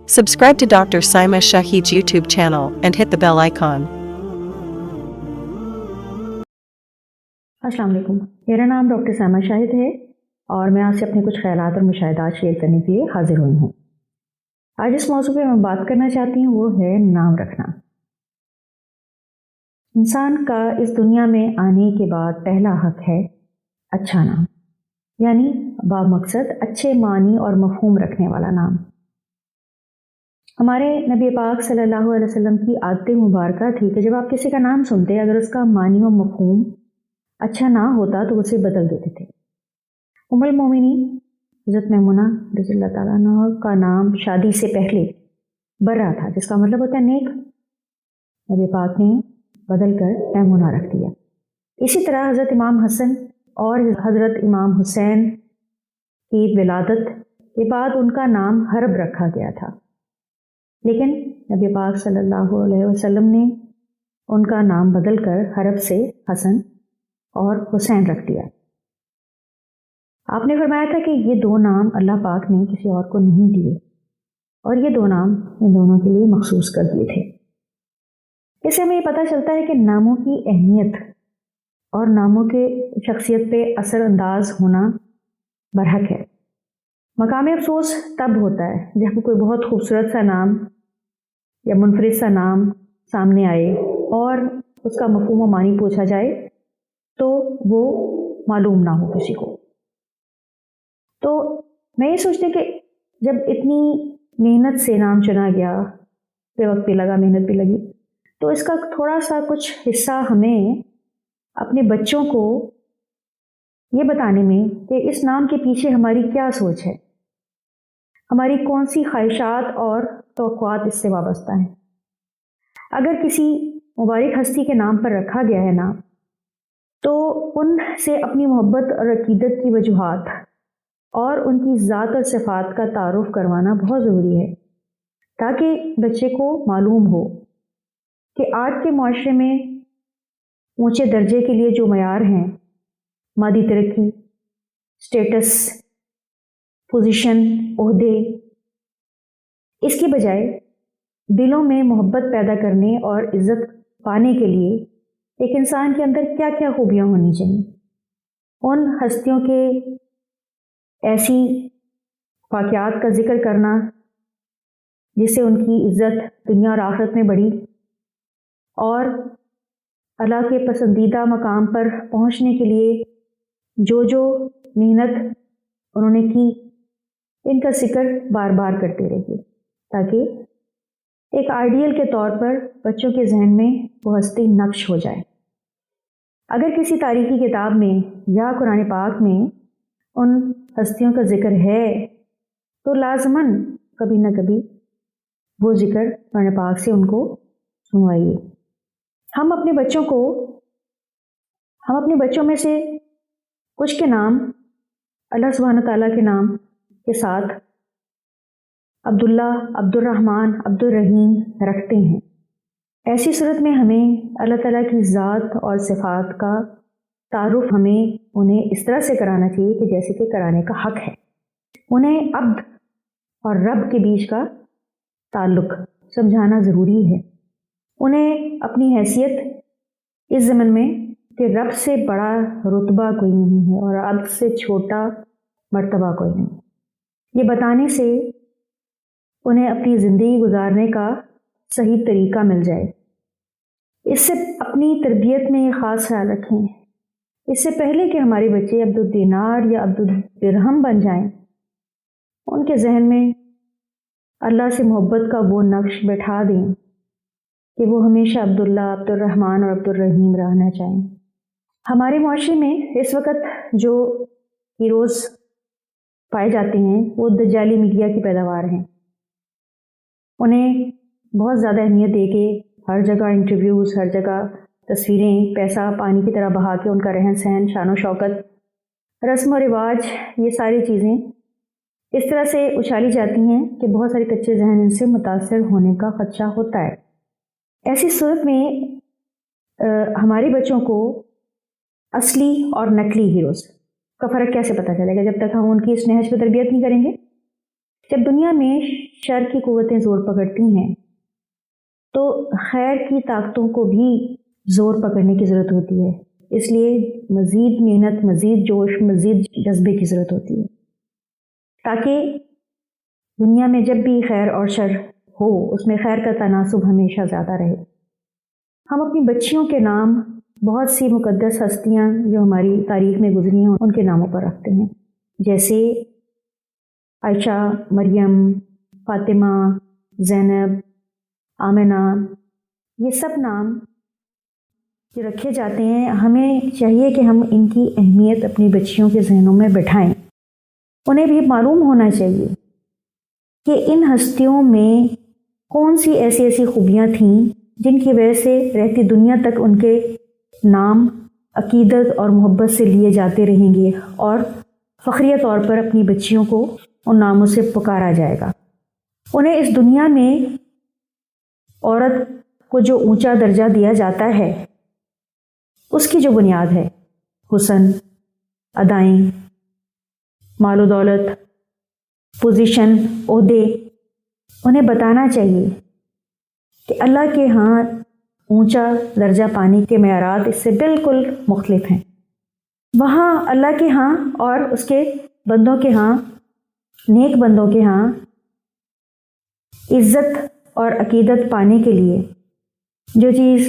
Subscribe to Dr. Saima Shahid's YouTube channel and hit the bell icon. अस्सलाम वालेकुम। मेरा नाम डॉक्टर साइमा शाहिद है और मैं आपसे अपने कुछ ख्यालात और मुशाहिदात शेयर करने के लिए हाजिर हुई हूँ। आज इस मौजू पे मैं बात करना चाहती हूँ वो है नाम रखना। इंसान का इस दुनिया में आने के बाद पहला हक है अच्छा नाम, यानी बामकसद अच्छे मानी और मफहूम रखने वाला नाम। हमारे नबी पाक सल्लल्लाहु अलैहि वसल्लम की आदत मुबारक थी कि जब आप किसी का नाम सुनते अगर उसका मानी और मफहूम अच्छा ना होता तो उसे बदल देते थे। उम्मुल मोमिनीन हज़रत मैमुना रज़ियल्लाहु ताला अन्हा का नाम शादी से पहले बर्रा था, जिसका मतलब होता है नेक। नबी पाक ने बदल कर मैमुना रख दिया। इसी तरह हज़रत इमाम हसन और हज़रत इमाम हुसैन की विलादत के बाद उनका नाम हरब रखा गया था, लेकिन नबी पाक सल्लल्लाहु अलैहि वसल्लम ने उनका नाम बदल कर हरब से हसन और हुसैन रख दिया। आपने फरमाया था कि ये दो नाम अल्लाह पाक ने किसी और को नहीं दिए और ये दो नाम इन दोनों के लिए मखसूस कर दिए थे। इससे हमें ये पता चलता है कि नामों की अहमियत और नामों के शख्सियत पे असरअंदाज होना बरहक है। मकाम अफसोस तब होता है जब कोई बहुत खूबसूरत सा नाम या मुनफरिद सा नाम सामने आए और उसका मफहूम व मानी पूछा जाए तो वो मालूम ना हो किसी को। तो मैं ये सोचती कि जब इतनी मेहनत से नाम चुना गया, वक्त भी लगा, मेहनत भी लगी, तो इसका थोड़ा सा कुछ हिस्सा हमें अपने बच्चों को ये बताने में कि इस नाम के पीछे हमारी क्या सोच है, हमारी कौन सी ख्वाहिशात और तवक्कुआत इससे वाबस्ता हैं। अगर किसी मुबारक हस्ती के नाम पर रखा गया है नाम, तो उनसे अपनी मोहब्बत और अकीदत की वजूहात और उनकी ज़ात और सिफ़ात का तारुफ करवाना बहुत ज़रूरी है, ताकि बच्चे को मालूम हो कि आज के माशरे में ऊंचे दर्जे के लिए जो मयार हैं, मादी तरक्की, स्टेटस, पोजीशन, ओहदे, इसकी बजाय दिलों में मोहब्बत पैदा करने और इज़्ज़त पाने के लिए एक इंसान के अंदर क्या क्या खूबियाँ होनी चाहिए, उन हस्तियों के ऐसी वाक़यात का ज़िक्र करना जिससे उनकी इज़्ज़त दुनिया और आखिरत में बढ़ी और अल्लाह के पसंदीदा मकाम पर पहुँचने के लिए जो जो मेहनत उन्होंने की, इनका ज़िक्र बार बार करते रहिए, ताकि एक आइडियल के तौर पर बच्चों के जहन में वो हस्ती नक्श हो जाए। अगर किसी तारीखी किताब में या कुरान पाक में उन हस्तियों का जिक्र है तो लाजमन कभी ना कभी वो जिक्र कुरान पाक से उनको सुनवाइए। हम अपने बच्चों में से कुछ के नाम अल्लाह सुब्हान ताला के नाम के साथ अब्दुल्ला, अब्दुर्रहमान, अब्दुर्रहीम रखते हैं। ऐसी सूरत में हमें अल्लाह ताला की ज़ात और सिफ़ात का तारुफ हमें उन्हें इस तरह से कराना चाहिए कि जैसे कि कराने का हक है। उन्हें अब्द और रब के बीच का ताल्लुक़ समझाना ज़रूरी है। उन्हें अपनी हैसियत इस ज़मन में कि रब से बड़ा रुतबा कोई नहीं है और अब्द से छोटा मर्तबा कोई नहीं, ये बताने से उन्हें अपनी ज़िंदगी गुजारने का सही तरीका मिल जाए। इससे अपनी तरबियत में ख़ास ख्याल रखें। इससे पहले कि हमारे बच्चे अब्दुल दीनार या अब्दुल दिरहम बन जाएं, उनके जहन में अल्लाह से मोहब्बत का वो नक्श बैठा दें कि वो हमेशा अब्दुल्ला, अब्दुर्रहमान और अब्दुर्रहीम रहना चाहें। हमारे माशरे में इस वक्त जो हीरोज़ पाए जाते हैं वो दज्जाली मीडिया की पैदावार हैं। उन्हें बहुत ज़्यादा अहमियत देके हर जगह इंटरव्यूज़, हर जगह तस्वीरें, पैसा पानी की तरह बहा के उनका रहन सहन, शान व शौकत, रस्म व रिवाज, ये सारी चीज़ें इस तरह से उछाली जाती हैं कि बहुत सारे कच्चे जहन इनसे मुतासर होने का ख़दशा होता है। ऐसी सूरत में हमारे बच्चों को असली और नकली हीरोज़ का फ़र्क कैसे पता चलेगा जब तक हम उनकी इस नहज पर तरबियत नहीं करेंगे। जब दुनिया में شر کی قوتیں زور پکڑتی ہیں تو خیر کی طاقتوں کو بھی زور پکڑنے کی ضرورت ہوتی ہے. اس لیے مزید محنت، مزید جوش، مزید جذبے کی ضرورت ہوتی ہے تاکہ دنیا میں جب بھی خیر اور شر ہو اس میں خیر کا تناسب ہمیشہ زیادہ رہے. ہم اپنی بچیوں کے نام بہت سی مقدس ہستیاں جو ہماری تاریخ میں گزری ہیں ان کے ناموں پر رکھتے ہیں، جیسے عائشہ، مریم، فاطمہ، زینب، آمنہ. یہ سب نام جو رکھے جاتے ہیں ہمیں چاہیے کہ ہم ان کی اہمیت اپنی بچیوں کے ذہنوں میں بٹھائیں. انہیں بھی معلوم ہونا چاہیے کہ ان ہستیوں میں کون سی ایسی خوبیاں تھیں جن کی وجہ سے رہتی دنیا تک ان کے نام عقیدت اور محبت سے لیے جاتے رہیں گے اور فخریہ طور پر اپنی بچیوں کو ان ناموں سے پکارا جائے گا. انہیں اس دنیا میں عورت کو جو اونچا درجہ دیا جاتا ہے اس کی جو بنیاد ہے حسن، ادائیں، مال و دولت، پوزیشن، عہدے، انہیں بتانا چاہیے کہ اللہ کے ہاں اونچا درجہ پانے کے معیارات اس سے بالکل مختلف ہیں. وہاں اللہ کے ہاں اور اس کے بندوں کے ہاں، نیک بندوں کے ہاں عزت اور عقیدت پانے کے لیے جو چیز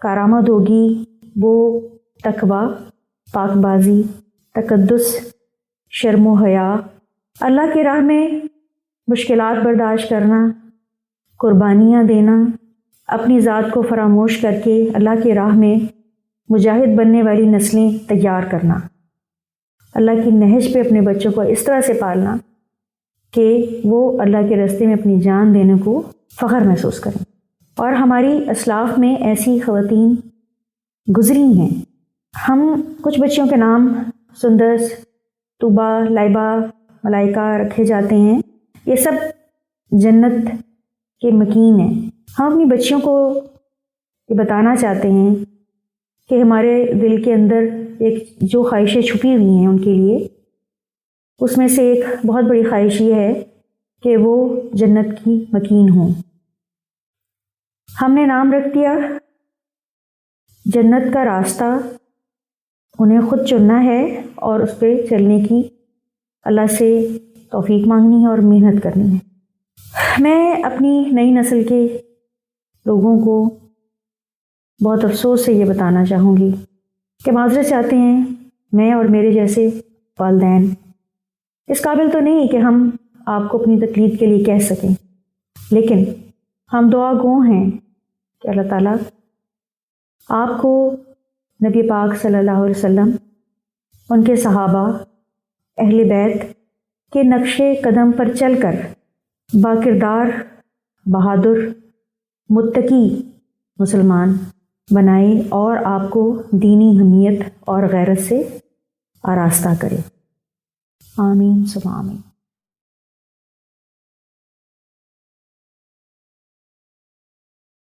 کارآمد ہوگی وہ تقویٰ، پاک بازی، تقدس، شرم و حیا، اللہ کی راہ میں مشکلات برداشت کرنا، قربانیاں دینا، اپنی ذات کو فراموش کر کے اللہ کی راہ میں مجاہد بننے والی نسلیں تیار کرنا، اللہ کی نہج پہ اپنے بچوں کو اس طرح سے پالنا کہ وہ اللہ کے راستے میں اپنی جان دینے کو فخر محسوس کریں. اور ہماری اسلاف میں ایسی خواتین گزری ہیں. ہم کچھ بچیوں کے نام سندس، طوبہ، لائبہ، ملائکہ رکھے جاتے ہیں. یہ سب جنت کے مکین ہیں. ہم اپنی بچیوں کو یہ بتانا چاہتے ہیں کہ ہمارے دل کے اندر ایک جو خواہشیں چھپی ہوئی ہیں ان کے لیے، اس میں سے ایک بہت بڑی خواہش یہ ہے کہ وہ جنت کی مکین ہوں. ہم نے نام رکھ دیا. جنت کا راستہ انہیں خود چننا ہے اور اس پہ چلنے کی اللہ سے توفیق مانگنی ہے اور محنت کرنی ہے. میں اپنی نئی نسل کے لوگوں کو بہت افسوس سے یہ بتانا چاہوں گی کہ معذرت چاہتے ہیں، میں اور میرے جیسے والدین اس قابل تو نہیں کہ ہم آپ کو اپنی تقلید کے لیے کہہ سکیں، لیکن ہم دعا گو ہیں کہ اللہ تعالیٰ آپ کو نبی پاک صلی اللہ علیہ وسلم، ان کے صحابہ، اہل بیت کے نقش قدم پر چل کر باکردار، بہادر، متقی مسلمان بنائے اور آپ کو دینی حمیت اور غیرت سے آراستہ کرے. آمین ثم آمین.